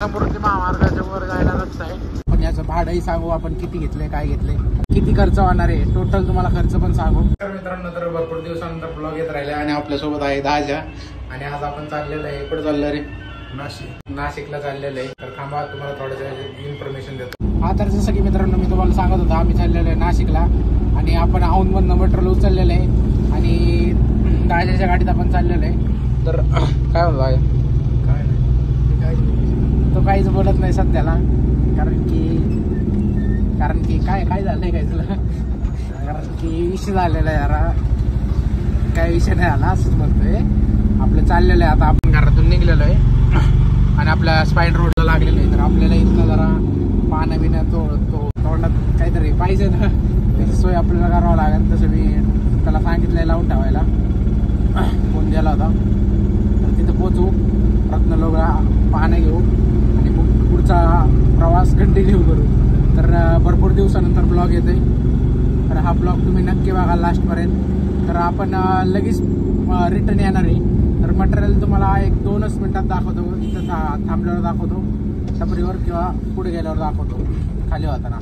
समृद्धी महामार्गाच्या वर जायला रस्ता आहे. पण याचं भाडंही सांगू आपण, किती घेतले, काय घेतले, किती खर्च होणार आहे, टोटल तुम्हाला खर्च पण सांगू. तर मित्रांनो, तर भरपूर दिवसानंतर ब्लॉग येत राहिले आणि आपल्यासोबत आहे दाजा. आणि आज आपण चाललेलो आहे, कुठे चाललं रे? नाशिकला चाललेलं आहे. तर थांबा, तुम्हाला थोडंसं इन्फॉर्मेशन देतो. हा, तर जसं की मित्रांनो मी तुम्हाला सांगत होतो, आम्ही चाललेलो आहे नाशिकला आणि आपण औंधमधनं मटेरियल उचललेलं आहे आणि दाजाच्या गाडीत आपण चाललेलो आहे. तर काय होतं दाजा? तो काहीच बोलत नाही सध्याला, कारण की काय झालंय काय तुला, कारण की विषय झालेला आहे जरा, काय विषय नाही आला असंच म्हणतोय. आपलं चाललेलं आहे, आता आपण घरातून निघलेलो आहे आणि आपल्या स्पाईड रोडला लागलेलो आहे. तर आपल्याला इथं जरा पानं बिणं तोंडात काहीतरी पाहिजे ना, त्याची सोय आपल्याला करावं लागेल. तसं मी त्याला सांगितलंय लावून ठेवायला, फोन गेला होता. तर तिथं पोचू, रत्नलोगा पानं घेऊ आणि मग पुढचा प्रवास कंटिन्यू करू. तर भरपूर दिवसानंतर ब्लॉग येते, तर हा ब्लॉग तुम्ही नक्की बघा लास्टपर्यंत. तर आपण लगेच रिटर्न येणार आहे. तर मटेरियल तुम्हाला 1-2 मिनिटात दाखवतो, इथं थांबल्यावर दाखवतो टपरीवर किंवा पुढे गेल्यावर दाखवतो खाली होताना.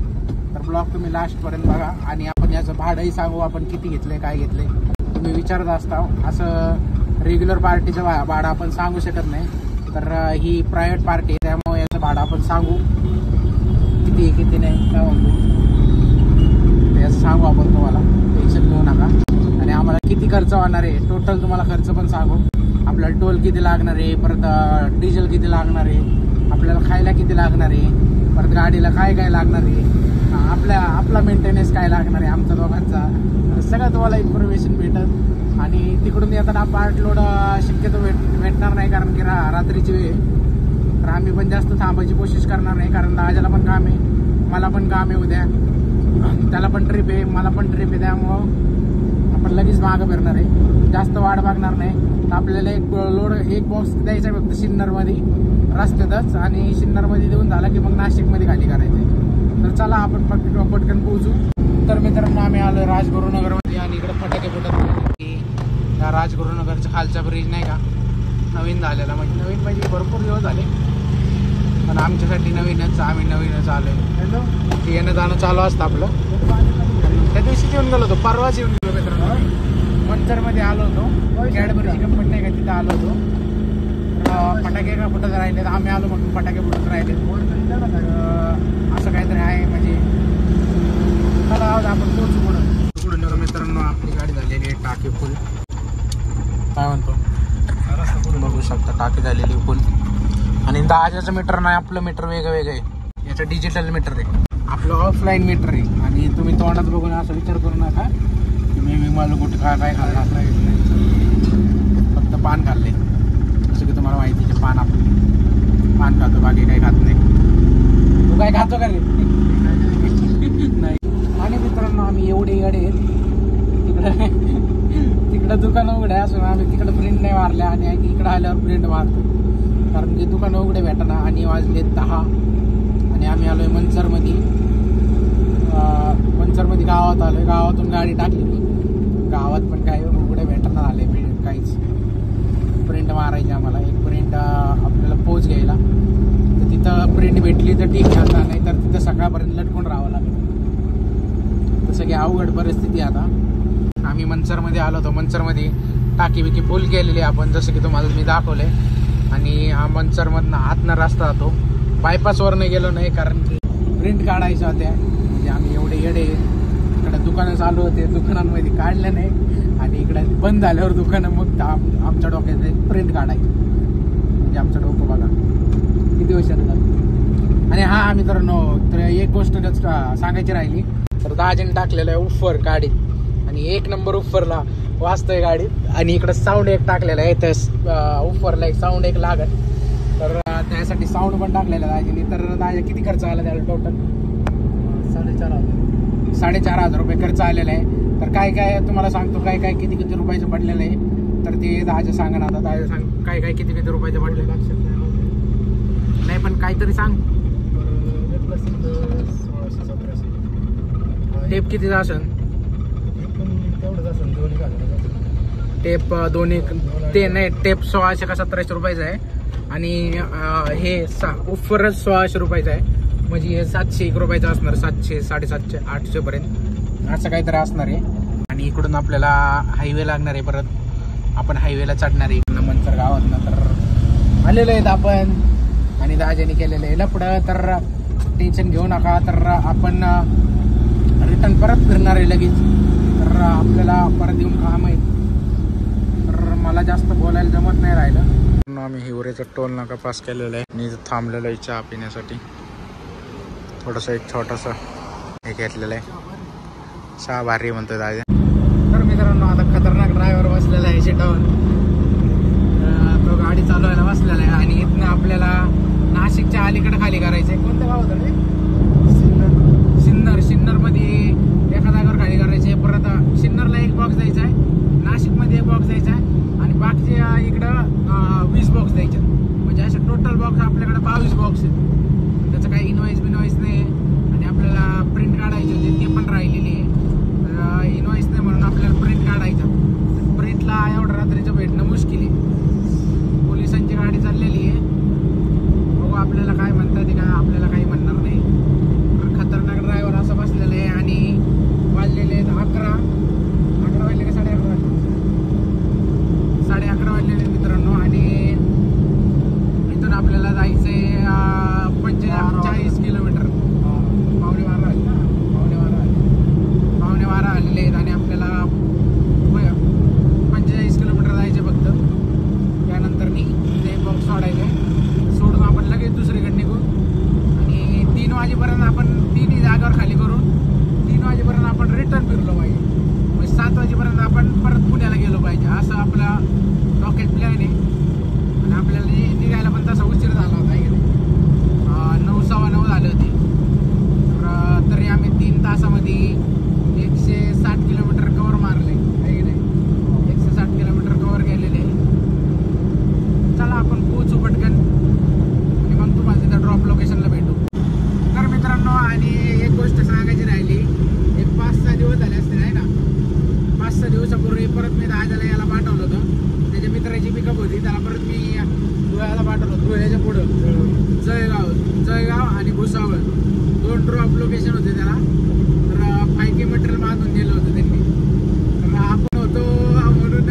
तर ब्लॉग तुम्ही लास्टपर्यंत बघा आणि आपण याचं भाडंही सांगू, आपण किती घेतले, काय घेतले. तुम्ही विचारत असता, असं रेग्युलर पार्टीचं भाडं आपण सांगू शकत नाही. तर ही प्रायव्हेट पार्टी आहे, त्यामुळे याचं भाडं आपण सांगू, किती नाही काय म्हणतो ते याचं सांगू आपण तुम्हाला, टेन्शन घेऊ नका. आणि आम्हाला किती खर्च होणार आहे, टोटल तुम्हाला खर्च पण सांगू. आपल्याला टोल किती लागणार आहे, परत डिझेल किती लागणार आहे, आपल्याला खायला किती लागणार आहे, परत गाडीला काय काय लागणार आहे, आपला मेंटेनन्स काय लागणार आहे आमच्या दोघांचा, सगळं तुम्हाला इन्फॉर्मेशन भेटत. आणि तिकडून येताना पार्ट लोड शक्यतो भेटणार नाही, कारण की रात्रीची वेळ. तर आम्ही पण जास्त थांबायची कोशिश करणार नाही, कारण दाजाला पण काम आहे, मला पण काम आहे उद्या, त्याला पण ट्रिप आहे, मला पण ट्रिप आहे. त्यामुळं आपण लगेच मागं फिरणार आहे, जास्त वाट बघणार नाही. तर आपल्याला एक बॉक्स द्यायचा आहे फक्त सिन्नरमध्ये रस्त्यातच, आणि सिन्नरमध्ये देऊन झाला की मग नाशिकमध्ये खाली करायचं आहे. तर चला आपण पटकन पोहोचू. तर मित्रांनो, आम्ही आलो राजगुरुनगरमध्ये आणि इकडे फटाके फुटत की त्या राजगुरुनगरच्या खालचा ब्रिज नाही का, नवीन झालेला. नवीन म्हणजे भरपूर दिवस झाले, पण आमच्यासाठी नवीनच, आम्ही नवीनच आलो आहे. येणं जाणं चालू असतं आपलं. त्या दिवशीच येऊन गेलो होतो, परवाच येऊन गेलो मित्रांनो. मंचरमध्ये आलो होतो, कॅडबरीची कंपनी नाही का, तिथं आलो होतो. फटाके का फुटत राहिले, आम्ही आलो मग फटाके फुटत राहिले. असं काहीतरी आहे म्हणजे. चला आपण पोहोचू पुढं. मित्रांनो, आपली गाडी झालेली आहे टाकी फुल, काय म्हणतो बघू शकता, टाकी झालेली फुल. आणि दाजाचं मीटर नाही, आपलं मीटर वेगळं आहे. याचं डिजिटल मीटर आहे, आपलं ऑफलाईन मीटर आहे. आणि तुम्ही तोंडात बघून असं विचार करू नका की मी मला कुठे काय खाल्लं, असं फक्त पान खाल्ले. जसं की तुम्हाला माहिती आहे, पान खातो, बाकी काही खात नाही. तू काय खातो का रे? नाही. आणि मित्रांनो, आम्ही एवढे येडे तिकडं दुकानं उघडे असून आम्ही तिकडं प्रिंट नाही मारल्या आणि इकडं आल्यावर प्रिंट मारतो, कारण की दुकानं उघडे भेटना. आणि वाजले 10 आणि आम्ही आलोय मंचरमध्ये. गावात आलोय, गावातून गाडी टाकली. गावात पण काही उघडे भेटणार आले, काहीच प्रिंट मारायची आम्हाला. एक प्रिंट आपल्याला पोच घ्यायला, तर तिथं प्रिंट भेटली तर ठीक आहे, आता नाही तर तिथं सकाळपर्यंत लटकून राहावं लागेल. तसं की अवघड परिस्थिती. आता आम्ही मंचरमध्ये आलो होतो, मंचरमध्ये टाकी बिकी फुल केलेली आपण, जसं की तुम्हाला मी दाखवले. आणि हा मंचरमधनं आतनं रस्ता जातो, बायपासवरनं गेलो नाही, कारण की प्रिंट काढायच्या होत्या. म्हणजे आम्ही एवढे येडे, इकडे दुकानं चालू होते, दुकानांमध्ये काढलं नाही, आणि इकडे बंद झाल्यावर दुकानं मग आमच्या डोक्यात प्रिंट काढायची. म्हणजे आमचं डोकं बघा किती हुशार झालं. आणि हा मित्रांनो, तर एक गोष्ट सांगायची राहिली, तर दाजीने टाकलेलं आहे उफर गाडीत, आणि 1 नंबर उफरला वाजतोय गाडीत. आणि इकडं साऊंड एक टाकलेला आहे, तर उफरला एक साऊंड एक लागत, तर त्यासाठी साऊंड पण टाकलेला दाजीने. तर दाजी किती खर्च आला त्याला टोटल? 4,500 रुपये खर्च आलेला आहे. तर काय तुम्हाला सांगतो, काय किती रुपयाचं पडलेलं आहे, तर ते दाजी सांगा ना. आता दाजी सांग काय किती रुपयाचं पडलेलं नाही, पण काहीतरी सांग. टेप कितीचा असेल? टेप दोन्ही ते नाही, टेप 1600 का 1700 रुपयाचा आहे. आणि हे ऑफरच 1600 रुपयाचं आहे, म्हणजे हे 701 रुपयाचं असणार, 700 750 800 पर्यंत असं काहीतरी असणार आहे. आणि इकडून आपल्याला हायवे लागणार आहे, परत आपण हायवेला चढणार आहे इकडनं मंचर गावातनं. तर आलेलो आहेत आपण आणि दाजाने केलेलं आहे लफडं, तर टेन्शन घेऊ नका. तर आपण रिटर्न परत फिरणार आहे लगेच, तर आपल्याला परत येऊन काम आहे. तर मला जास्त बोलायला जमत नाही राहिलं. आम्ही हिवरेचा टोल नाका पास केलेला आहे आणि इथं थांबलेलं आहे चहा पिण्यासाठी. थोडंसं एक छोटंसं हे घेतलेलं आहे, चहा भारी म्हणतो दादा. तर मित्रांनो आता खतरनाक ड्रायव्हर बसलेला आहे सीटावर, तो गाडी चालवायला बसलेला आहे. आणि इथनं आपल्याला नाशिकच्या अलीकडे खाली करायचं आहे. कोणतं गाव होतं रे? सिन्नर मध्ये एका जागेवर खाली करायचे. परत सिन्नरला एक बॉक्स द्यायचा आहे, नाशिकमध्ये एक बॉक्स द्यायचा आहे आणि बाकीच्या इकडं 20 बॉक्स द्यायचे. म्हणजे असे टोटल बॉक्स आपल्याकडे 22 बॉक्स आहेत. त्याचं काही इनवॉइस नाही. आणि आपल्याला प्रिंट काढायची होती, ते पण राहिलेली आहे. इनवॉइस नाही म्हणून आपल्याला प्रिंट काढायचं. प्रिंटला एवढं रात्रीचं भेटणं मुश्किल आहे. पोलिसांची गाडी चाललेली आहे, बघू आपल्याला काय म्हणतात ते, काय आपल्याला काही म्हणणार नाही. खतरनाक ड्रायव्हर असं बसलेलं आहे. आणि वाजलेले आहेत 11 वाजले का 11:30 वाजले? 11:30 वाजलेले मित्रांनो. आणि इथून आपल्याला जायचंय 45 किलोमीटर. पावणे 12 आलेले आहेत आणि आपल्याला 45 किलोमीटर जायचे फक्त. त्यानंतर ते बॉक्स सोडायचे, सोडून आपण लगेच दुसरीकडे निघू. आणि 3 वाजेपर्यंत आपण 3 जागावर खाली करून 3 वाजेपर्यंत आपण रिटर्न फिरलो पाहिजे. म्हणजे 7 वाजेपर्यंत आपण परत पुण्याला गेलो पाहिजे, असं आपला रॉकेट प्लॅन आहे. आणि आपल्याला निघायला पण तसा उशीर झाला होता, 9 सव्वा 9 झाले होते. तर तरी आम्ही 3 तासामध्ये 160 किलोमीटर कव्हर मारले, आहे की नाही? 160 किलोमीटर कव्हर केलेले. चला आपण पोहोचू पटकन आणि मग तुम्हाला तिथं ड्रॉप लोकेशनला भेटू. तर मित्रांनो, आणि एक गोष्ट सांगायची राहिली, एक 5-6 दिवस झाले असतील आहे ना. 5-6 दिवसापूर्वी परत मी दादाला याला पाठवलं होतं, त्याच्या मित्राची पिकअप होती, त्याला परत मी धुळ्याला पाठवलं. धुळ्याच्या पुढं जळगाव आणि भुसावळ 2 ड्रॉप लोकेशन होते त्याला. तर 5K मटेरियल बांधून दिलं होतं त्यांनी. तर आपण होतो म्हणून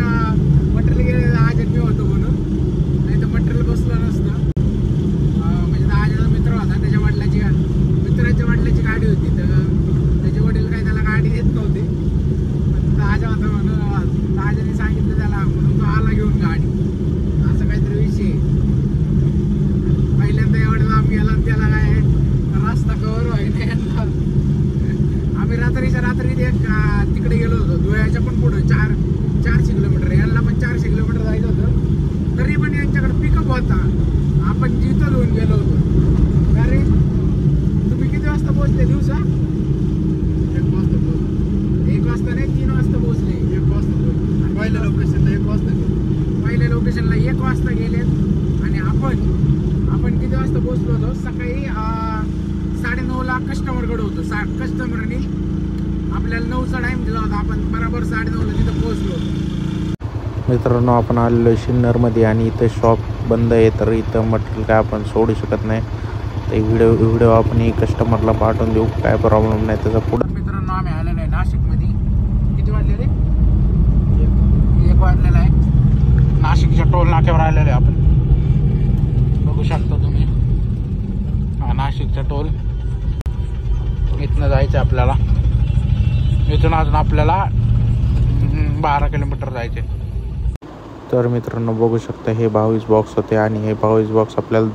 मटेरियल गेले, आज मी होतो म्हणून, नाही तर मटेरियल बसलं नसतं. म्हणजे दादाचा मित्र होता, त्याच्या मित्राच्या वडिलाची गाडी होती, तर त्याचे वडील काही त्याला गाडी देत नव्हते. दादा होता म्हणून दादाने सांगितलं त्याला, म्हणून तो आला घेऊन गाडी. असं काहीतरी विषय. पहिल्यांदा एवढं लांब गेला, त्याला काय रस्ता कव्हर व्हायला. आम्ही रात्रीच्या रात्री तिकडे गेलो होतो, धुळ्याच्या पण पुढं 400 किलोमीटर. यांना पण 400 किलोमीटर जायचं होतं, तरी पण यांच्याकडे पिकअप होता. आपण जिथं लिहून गेलो होतो. अरे तुम्ही किती वाजता पोहोचले दिवसा? 1 वाजता पोहोचले. 1 वाजता नाही, 3 वाजता पोहोचले. 1 वाजता पोहोचले. पहिल्या लोकेशनला 1 वाजता गेले. पहिल्या लोकेशनला 1 वाजता गेलेत. आणि आपण किती वाजता पोहोचलो होतो? सकाळी 9:30ला कस्टमरकडे होतो. कस्टमरनी आपल्याला 9चा टाइम दिला होता, आपण बरोबर 9:30ला तिथं पोहोचलो होतो. मित्रांनो, आपण आलेलो सिन्नरमध्ये आणि इथं शॉप बंद आहे, तर इथं मटेरियल काय आपण सोडू शकत नाही. तर व्हिडिओ आपण कस्टमरला पाठवून देऊ, काय प्रॉब्लेम नाही त्याचा. पुढे मित्रांनो, आम्ही आलेलो आहे नाशिकमध्ये. किती वाजले रे? 1 वाजलेला आहे. नाशिकच्या टोल नाक्यावर आलेलो आहे आपण, बघू शकता तुम्ही. हा नाशिकचा टोल. इथनं जायचं आपल्याला. इथून अजून आपल्याला 12 किलोमीटर जायचे. तर मित्रांनो, बघू शकता हे 22 बॉक्स होते आणि हे 22 बॉक्स आपल्याला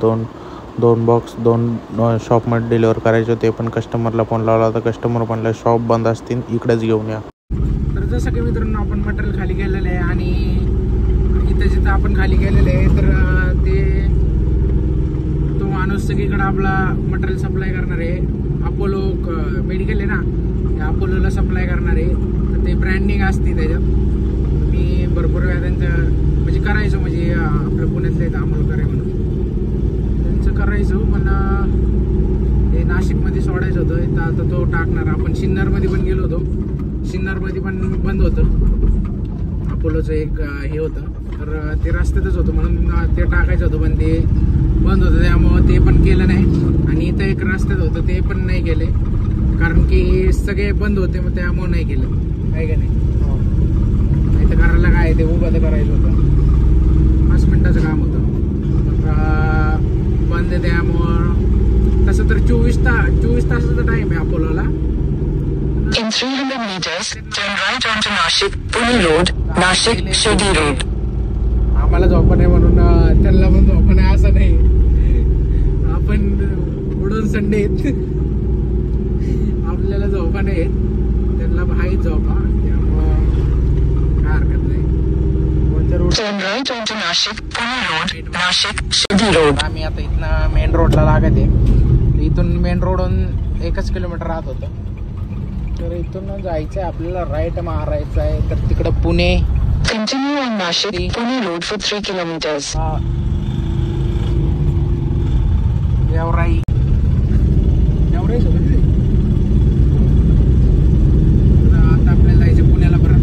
दोन बॉक्स 2 शॉपमध्ये डिलिव्हर करायचे होते. पण कस्टमरला फोन लावला होता, कस्टमर म्हणलं शॉप बंद असतील, इकडेच घेऊन या. तर जसं की मित्रांनो, आपण मटेरियल खाली गेलेलं आहे आणि इथं जिथं आपण खाली गेलेलं आहे, तर तो माणूस सगळीकडे आपला मटेरियल सप्लाय करणार आहे. अपोलो मेडिकल आहे ना, त्या अपोलोला सप्लाय करणार आहे. तर ते ब्रँडिंग असते त्याच्यात. मी भरपूर वेळा त्यांचं म्हणजे करायचो, म्हणजे आपल्या पुण्यातले अमोलकर म्हणून त्यांचं करायचो. पण ते नाशिकमध्ये सोडायचं होतं, तर आता तो टाकणार. आपण सिन्नरमध्ये पण गेलो होतो, सिन्नरमध्ये पण बंद होतं. अपोलोचं एक हे होतं, तर ते रस्त्यातच होतं म्हणून ते टाकायचं होतं, पण ते बंद होतं, त्यामुळं ते पण केलं नाही. आणि इथं एक रस्त्यात होतं ते पण नाही केले, कारण की सगळे बंद होते, मग त्यामुळं नाही केलं. काय का नाही तर करायला काय ते उभं तर करायचं होतं, 5 मिनिटाचं काम होतं. बंद आहे त्यामुळं. तसं तर 24 तासाचा टाइम आहे अपोलोला. In 300 meters, turn right onto Nashik, Pune Road, Nashik, Shirdi Road. आम्हाला झोपा नाही म्हणून त्यांना पण झोपा नाही असं नाही, आपण उडून संडे आपल्याला झोपा नाही, त्यांना आहे झोपा, त्यामुळं काय हरकत नाही. Turn right onto Nashik, Pune Road, Nashik, Shirdi Road. आम्ही आता इथनं मेन रोडला लागत आहे. इथून मेन रोडून 1 किलोमीटर राहत होतं, तर इथून जायचं आहे आपल्याला, राईट मारायचं आहे. तर तिकडं Pune. Continue on Nashik, Pune Road for 3 kilometers. देवराई आता आपल्याला जायचं पुण्याला. बरं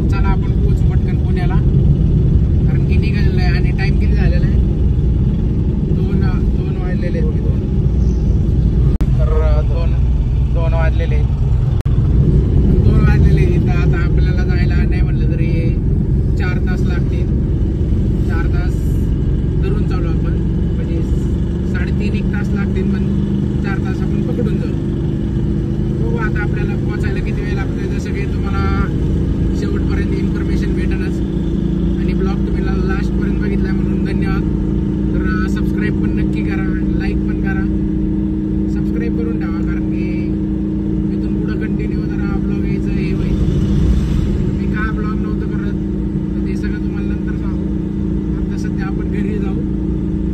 चला आपण पोहोचू पटकन पुण्याला, कारण की निघालेलं आहे आणि टाइम किती झालेला आहे, 2 वाजलेले आहेत की 2. तर 2 वाजलेले आहेत. आता आपल्याला जायला नाही म्हणलं तरी 4 तास लागतील. 4 तास धरून चालू आपण, म्हणजे 3.5-1 तास लागतील, पण 4 तास आपण पकडून जाऊ. बघू आता आपल्याला पोहोचायला किती वेळ लागतोय. जसं काही तुम्हाला शेवटपर्यंत इन्फॉर्मेशन भेटणंच. आणि ब्लॉग तुम्ही लास्टपर्यंत बघितला म्हणून धन्यवाद. तर सबस्क्राईब पण नक्की करा, लाईक पण करा, सबस्क्राईब करून ठेवा, कारण की इथून पुढं कंटिन्यू जरा ब्लॉग यायचं हे होईल. मी का ब्लॉग नव्हतं करत तर ते सगळं तुम्हाला नंतर सांगू. आता सध्या आपण घरी जाऊ,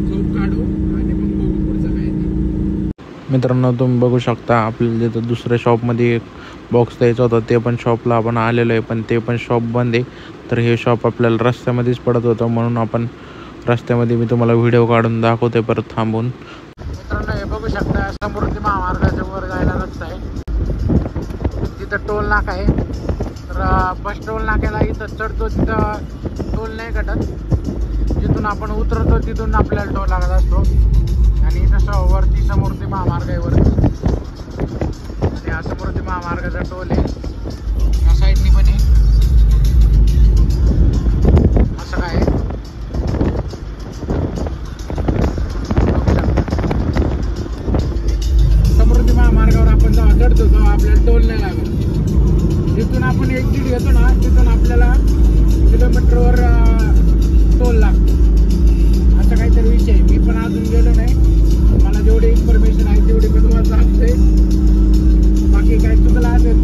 झोप काढू आणि मग बघू पुढचं काय ते. मित्रांनो, तुम्ही बघू शकता आपल्याला जिथं दुसऱ्या शॉपमध्ये एक बॉक्स द्यायचा होता, ते पण शॉपला आपण आलेलो आहे, पण ते पण शॉप बंद आहे. तर हे शॉप आपल्याला रस्त्यामध्येच पडत होतं, म्हणून आपण रस्त्यामध्ये मी तुम्हाला व्हिडिओ काढून दाखवते परत थांबून. मित्रांनो, हे बघू शकता समृद्धी महामार्गाच्या वर जायला रस्ता आहे, तिथं टोल नाका आहे. तर बस टोल नाक्याला इथं चढतो तिथं टोल नाही कटत, जिथून आपण उतरतो तिथून आपल्याला टोल लागत असतो. आणि तसं वरती समृद्धी महामार्ग आहे वरती, आणि हा समृद्धी महामार्गाचा टोल आहे. या साईडनी पण आहे, असं काय आहे. समृद्धी महामार्गावर आपण जेव्हा चढतो तेव्हा आपल्याला टोल नाही लागत. जिथून आपण एक्झिट घेतो ना तिथून आपल्याला किलोमीटरवर टोल लागतो, असं काहीतरी विषय आहे. मी पण अजून गेलो नाही, मला जेवढी इन्फॉर्मेशन आहे तेवढी मी तुम्हाला सांगतोय. बाकी काय चुकलं असेल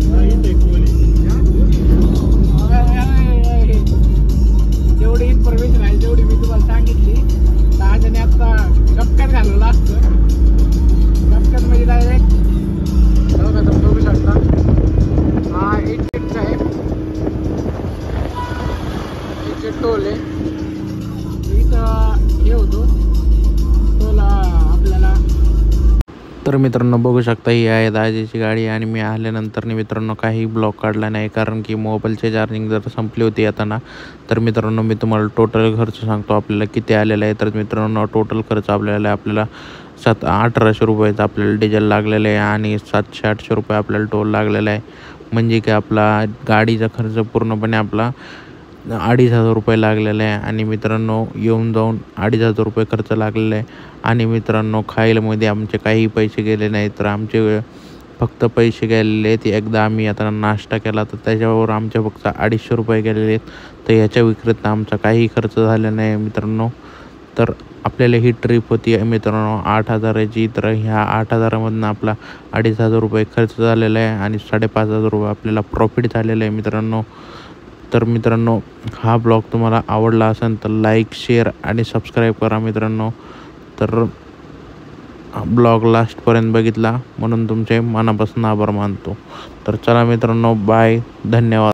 जेवढी इन्फॉर्मेशन आहे तेवढी मी तुम्हाला सांगितली. तर आज आणि आता गपक्यात घालवलं असतं, गपक्यात म्हणजे डायरेक्ट बघा तुम्ही बघू शकता. हा 8 आहे, 8 टोल आहे. इथं हे होतो टोल आपल्याला. तर मित्रांनो, बघू शकता ही आहे दाजीची गाडी, आणि मी आल्यानंतर मित्रांनो काही ब्लॉग काढला नाही, कारण की मोबाईलचे चार्जिंग जर संपली होती येताना. तर मित्रांनो, मी तुम्हाला टोटल खर्च सांगतो आपल्याला किती आलेला आहे. तर मित्रांनो, टोटल खर्च आपल्याला 1800 रुपयाचा आपल्याला डिझेल लागलेलं आहे, आणि 700-800 रुपये आपल्याला टोल लागलेला आहे. म्हणजे की आपला गाडीचा खर्च पूर्णपणे आपला 2500 रुपये लागलेला आहे. आणि मित्रांनो, येऊन जाऊन 2500 रुपये खर्च लागलेला आहे. आणि मित्रांनो, खायलामध्ये आमचे काही पैसे गेले नाही, तर आमचे फक्त पैसे गेलेले आहेत. एकदा आम्ही आता नाश्ता केला तर त्याच्यावर आमचे फक्त 250 रुपये गेलेले आहेत. तर याच्या विक्रीत आमचा काही खर्च झाला नाही मित्रांनो. तर आपल्याला ही ट्रिप होती मित्रांनो 8000ची. तर ह्या 8000मधनं आपला 2500 रुपये खर्च झालेला आहे, आणि 5500 रुपये आपल्याला प्रॉफिट झालेलं आहे मित्रांनो. तर मित्रांनो, हा ब्लॉग तुम्हाला आवडला असेल तर लाईक, शेअर आणि सबस्क्राईब करा मित्रांनो. तर ब्लॉग लास्टपर्यंत बघितला म्हणून तुमचे मनापासून आभार मानतो. तर चला मित्रांनो, बाय, धन्यवाद.